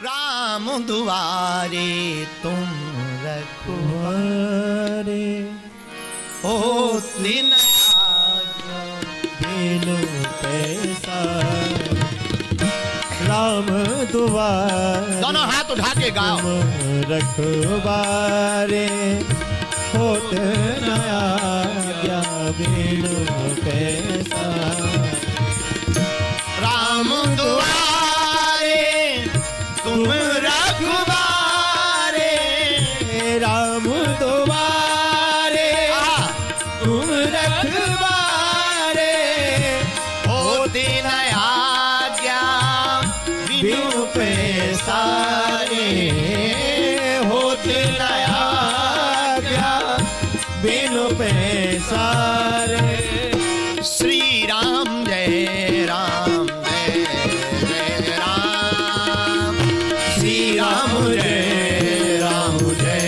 राम दुआरे तुम रखवारे, होती न बिनु पैसा। राम दुआरे दोनों हाथ उठा के गाओ। रखवारे होत न आज्ञा बिनु पैसा। राम दुआरे तुम रखवारे, राम दुआरे तुम रखवारे, होती न आज्ञा बिनु पैसारे, होते न आज्ञा बिनु पैसारे। श्री राम जय राम जय जय राम, श्री राम जय राम जय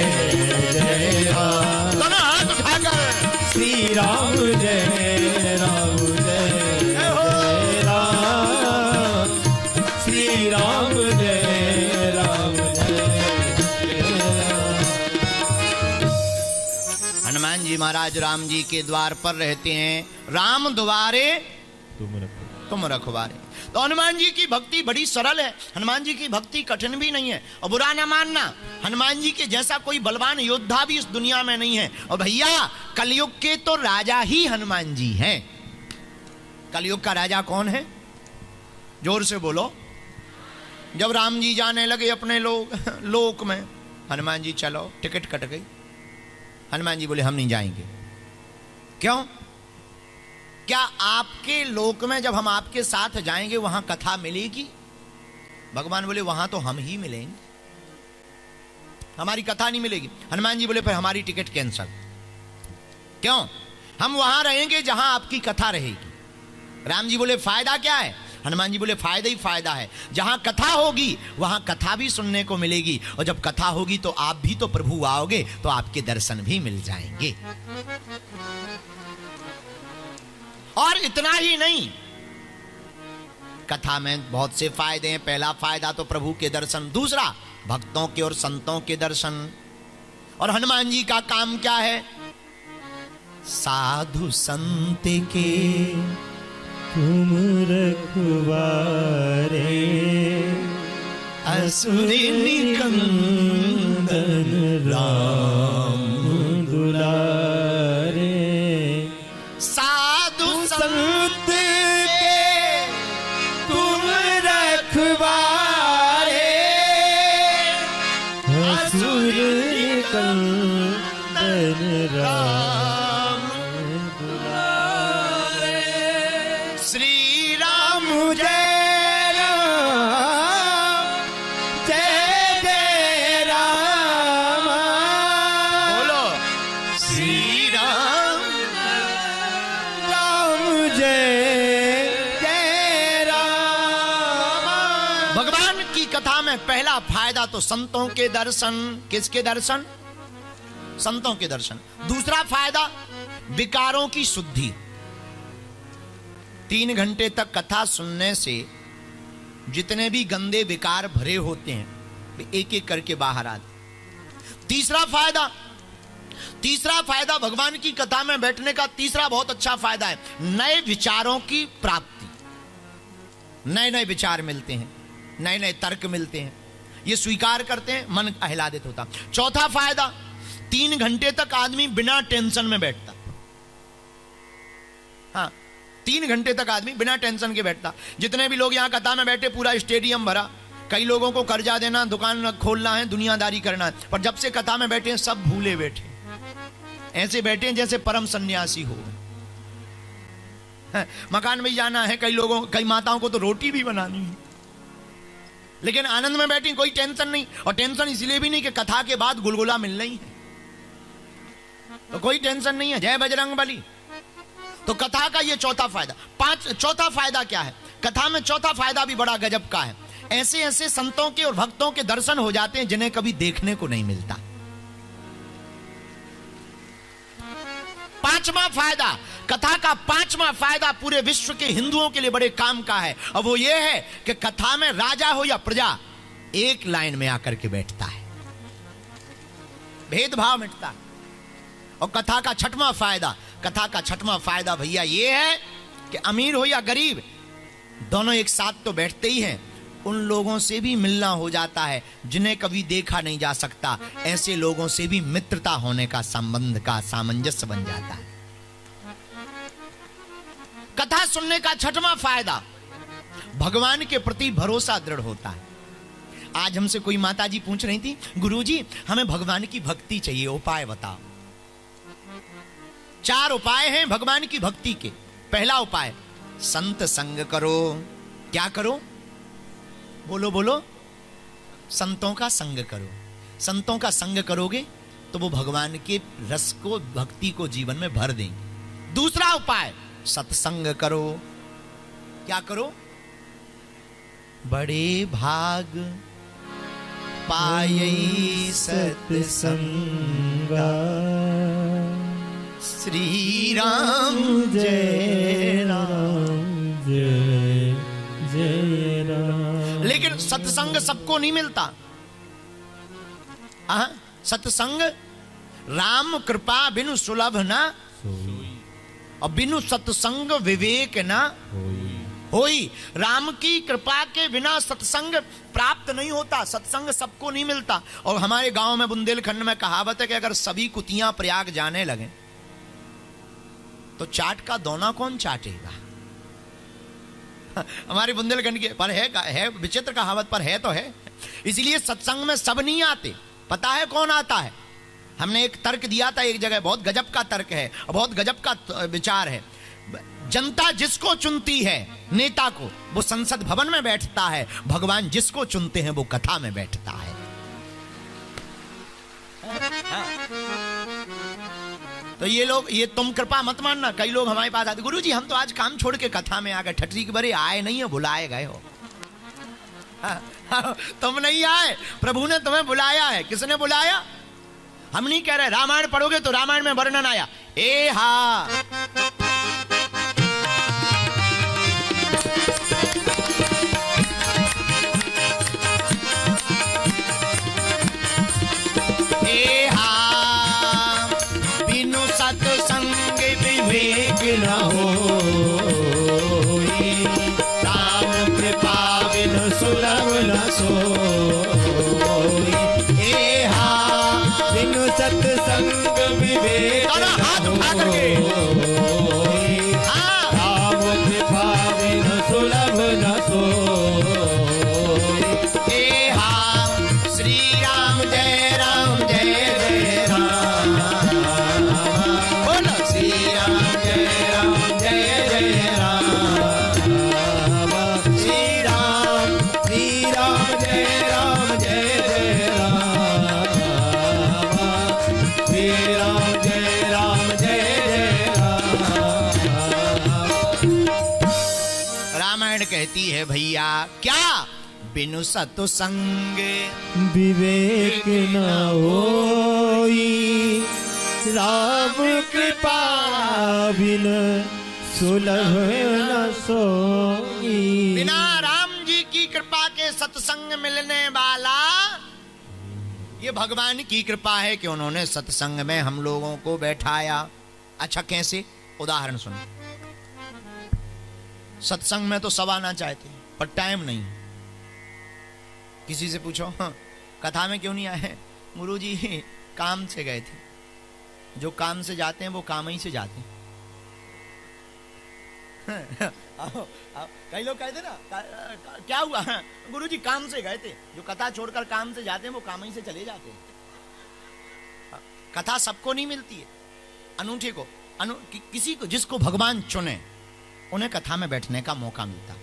जय राम। दोनों हाथ उठाकर श्री राम जय राम जय जय राम, श्री राम जय राम जय जय राम। हनुमान जी महाराज राम जी के द्वार पर रहते हैं। राम द्वारे तुम रखवारे। तो हनुमान जी की भक्ति बड़ी सरल है, हनुमान जी की भक्ति कठिन भी नहीं है। और बुरा ना मानना, हनुमान जी के जैसा कोई बलवान योद्धा भी इस दुनिया में नहीं है। और भैया कलयुग के तो राजा ही हनुमान जी हैं। कलयुग का राजा कौन है? जोर से बोलो। जब राम जी जाने लगे अपने लोक में, हनुमान जी चलो, टिकट कट गई। हनुमान जी बोले हम नहीं जाएंगे। क्यों? क्या आपके लोक में जब हम आपके साथ जाएंगे वहां कथा मिलेगी? भगवान बोले वहां तो हम ही मिलेंगे, हमारी कथा नहीं मिलेगी। हनुमान जी बोले फिर हमारी टिकट कैंसल। क्यों? हम वहां रहेंगे जहां आपकी कथा रहेगी। राम जी बोले फायदा क्या है? हनुमान जी बोले फायदा ही फायदा है। जहां कथा होगी वहां कथा भी सुनने को मिलेगी, और जब कथा होगी तो आप भी तो प्रभु आओगे, तो आपके दर्शन भी मिल जाएंगे। और इतना ही नहीं, कथा में बहुत से फायदे हैं। पहला फायदा तो प्रभु के दर्शन, दूसरा भक्तों के और संतों के दर्शन। और हनुमान जी का काम क्या है? साधु संत के तुम रखवारे, असुर निकंदन राम दुलारे। साधु संत के तुम रखवारे, असुर निकंदन राम दुलारे। श्री राम जय राम जय जय राम। बोलो श्री राम राम जय जय राम। भगवान की कथा में पहला फायदा तो संतों के दर्शन। किसके दर्शन? संतों के दर्शन। दूसरा फायदा विकारों की शुद्धि। 3 घंटे तक कथा सुनने से जितने भी गंदे विकार भरे होते हैं वे एक एक करके बाहर आते। तीसरा फायदा भगवान की कथा में बैठने का तीसरा बहुत अच्छा फायदा है, नए विचारों की प्राप्ति। नए नए विचार मिलते हैं, नए नए तर्क मिलते हैं, ये स्वीकार करते हैं, मन आह्लादित होता। चौथा फायदा, 3 घंटे तक आदमी बिना टेंशन में बैठता। हाँ, 3 घंटे तक आदमी बिना टेंशन के बैठता। जितने भी लोग यहां कथा में बैठे, पूरा स्टेडियम भरा। कई लोगों को कर्जा देना, दुकान खोलना है, दुनियादारी करना है, पर जब से कथा में बैठे सब भूले बैठे, ऐसे बैठे जैसे परम सन्यासी हो। मकान में जाना है, कई लोगों, कई माताओं को तो रोटी भी बनानी है, लेकिन आनंद में बैठी, कोई टेंशन नहीं। और टेंशन इसलिए भी नहीं कि कथा के बाद गुलगुला मिलना ही है, तो कोई टेंशन नहीं है। जय बजरंगबली। तो कथा का ये चौथा फायदा। चौथा फायदा क्या है? कथा में चौथा फायदा भी बड़ा गजब का है। ऐसे ऐसे संतों के और भक्तों के दर्शन हो जाते हैं जिन्हें कभी देखने को नहीं मिलता। पांचवा फायदा, कथा का पांचवा फायदा पूरे विश्व के हिंदुओं के लिए बड़े काम का है, और वो ये है कि कथा में राजा हो या प्रजा, एक लाइन में आकर के बैठता है, भेदभाव मिटता है। और कथा का छठवां फायदा भैया ये है कि अमीर हो या गरीब, दोनों एक साथ तो बैठते ही हैं। उन लोगों से भी मिलना हो जाता है जिन्हें कभी देखा नहीं जा सकता। ऐसे लोगों से भी मित्रता होने का, संबंध का सामंजस्य बन जाता है। कथा सुनने का छठवां फायदा, भगवान के प्रति भरोसा दृढ़ होता है। आज हमसे कोई माताजी पूछ रही थी, गुरुजी हमें भगवान की भक्ति चाहिए, उपाय बताओ। 4 उपाय हैं भगवान की भक्ति के। पहला उपाय, संत संग करो। क्या करो? बोलो बोलो। संतों का संग करो। संतों का संग करोगे तो वो भगवान के रस को, भक्ति को जीवन में भर देंगे। दूसरा उपाय, सत्संग करो। क्या करो? बड़े भाग पायई सत्संगा, श्री राम जय राम जय जय राम। लेकिन सत्संग सबको नहीं मिलता। सत्संग राम कृपा बिनु सुलभ ना, और बिनु सत्संग विवेक ना होई। राम की कृपा के बिना सत्संग प्राप्त नहीं होता, सत्संग सबको नहीं मिलता। और हमारे गांव में, बुंदेलखंड में कहावत है कि अगर सभी कुतियां प्रयाग जाने लगे तो चाट का दोना कौन चाटेगा? हमारे बुंदेलखंड के पर है विचित्र कहावत, पर है तो है। इसलिए सत्संग में सब नहीं आते। पता है कौन आता है? हमने एक तर्क दिया था एक जगह, बहुत गजब का तर्क है, बहुत गजब का विचार है। जनता जिसको चुनती है नेता को, वो संसद भवन में बैठता है। भगवान जिसको चुनते हैं वो कथा में बैठता है। तो ये लोग, ये तुम कृपा मत मानना। कई लोग हमारे पास आते, गुरुजी हम तो आज काम छोड़ के कथा में आ गए। ठटरी के बरे आए नहीं हो, बुलाए गए हो। तुम नहीं आए, प्रभु ने तुम्हें बुलाया है। किसने बुलाया? हम नहीं कह रहे। रामायण पढ़ोगे तो रामायण में वर्णन आया, ए हा बिनु सत्संग विवेक न होई, राम कृपा बिनु सुलभ न सोई। बिनु सत्संग विवेक हाथ उठा करके, राम कृपा बिनु सुलभ न सोई। श्री राम जय राम जय जय राम। बोलो श्री राम जय राम जय जय राम। श्री राम जय राम जय जय राम। श्री राम जय राम जय जय राम। रामायण कहती है भैया क्या? बिनु सत्संग विवेक न होई, राम कृपा बिन सुलभ न सोई। बिना राम जी की कृपा के सत्संग मिलने वाला, ये भगवान की कृपा है कि उन्होंने सत्संग में हम लोगों को बैठाया। अच्छा कैसे? उदाहरण सुनो। सत्संग में तो सब आना चाहते हैं पर टाइम नहीं। किसी से पूछो, हाँ, कथा में क्यों नहीं आए? गुरुजी काम से गए थे। जो काम से जाते हैं वो काम ही से जाते हैं। कई लोग कहते ना क्या हुआ? गुरुजी काम से गए थे। जो कथा छोड़कर काम से जाते हैं वो काम ही से चले जाते हैं। कथा सबको नहीं मिलती है, अनूठे को, किसी को, जिसको भगवान चुने उन्हें कथा में बैठने का मौका मिलता।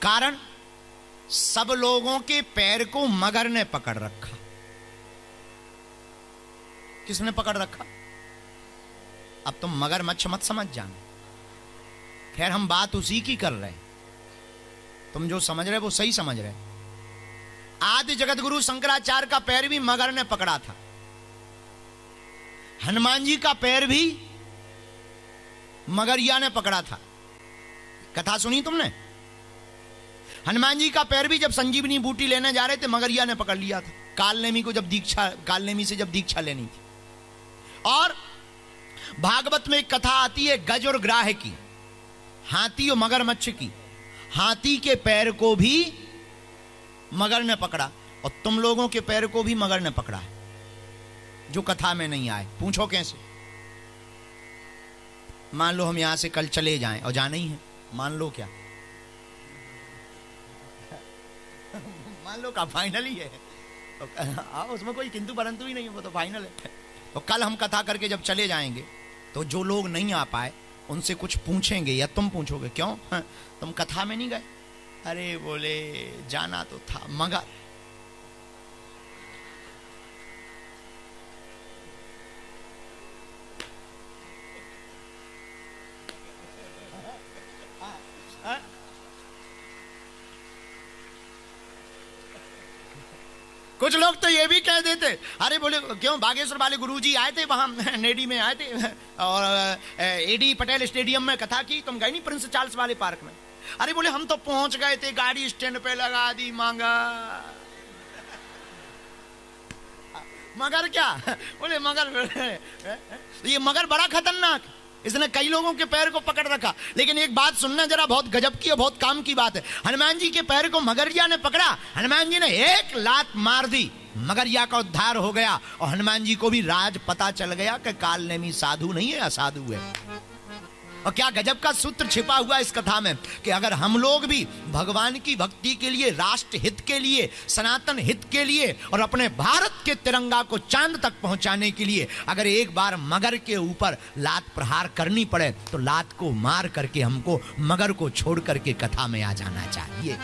कारण सब लोगों के पैर को मगर ने पकड़ रखा। किसने पकड़ रखा? अब तुम मगरमच्छ मत समझ जाना। खैर हम बात उसी की कर रहे। तुम जो समझ रहे वो सही समझ रहे। आदि जगत गुरु शंकराचार्य का पैर भी मगर ने पकड़ा था। हनुमान जी का पैर भी मगरिया ने पकड़ा था। कथा सुनी तुमने? हनुमान जी का पैर भी जब संजीवनी बूटी लेने जा रहे थे मगरिया ने पकड़ लिया था, कालनेमी को जब दीक्षा, कालनेमी से जब दीक्षा लेनी थी। और भागवत में एक कथा आती है गज और ग्राह की, हाथी और मगरमच्छ की। हाथी के पैर को भी मगर ने पकड़ा और तुम लोगों के पैर को भी मगर ने पकड़ा है, जो कथा में नहीं आए। पूछो कैसे? मान लो हम यहां से कल चले जाएं, और जाना ही है, मान लो क्या मान लो का फाइनल ही है, तो उसमें कोई किंतु परंतु ही नहीं है, वो तो फाइनल है। तो कल हम कथा करके जब चले जाएंगे तो जो लोग नहीं आ पाए उनसे कुछ पूछेंगे या तुम पूछोगे, क्यों तुम कथा में नहीं गए? अरे बोले जाना तो था मगर कुछ लोग तो ये भी कह देते, अरे बोले क्यों बागेश्वर वाले गुरुजी आए थे वहां नेडी में आए थे और एडी पटेल स्टेडियम में कथा की, तुम गए नहीं प्रिंस चार्ल्स वाले पार्क में? अरे बोले हम तो पहुंच गए थे, गाड़ी स्टैंड पे लगा दी मगर क्या बोले मगर ये मगर बड़ा खतरनाक, इसने कई लोगों के पैर को पकड़ रखा। लेकिन एक बात सुनना जरा, बहुत गजब की और बहुत काम की बात है। हनुमान जी के पैर को मगरिया ने पकड़ा, हनुमान जी ने एक लात मार दी, मगरिया का उद्धार हो गया और हनुमान जी को भी राज पता चल गया कि कालनेमी साधु नहीं है, असाधु है। और क्या गजब का सूत्र छिपा हुआ इस कथा में कि अगर हम लोग भी भगवान की भक्ति के लिए, राष्ट्र हित के लिए, सनातन हित के लिए और अपने भारत के तिरंगा को चांद तक पहुंचाने के लिए अगर एक बार मगर के ऊपर लात प्रहार करनी पड़े तो लात को मार करके हमको मगर को छोड़ करके कथा में आ जाना चाहिए।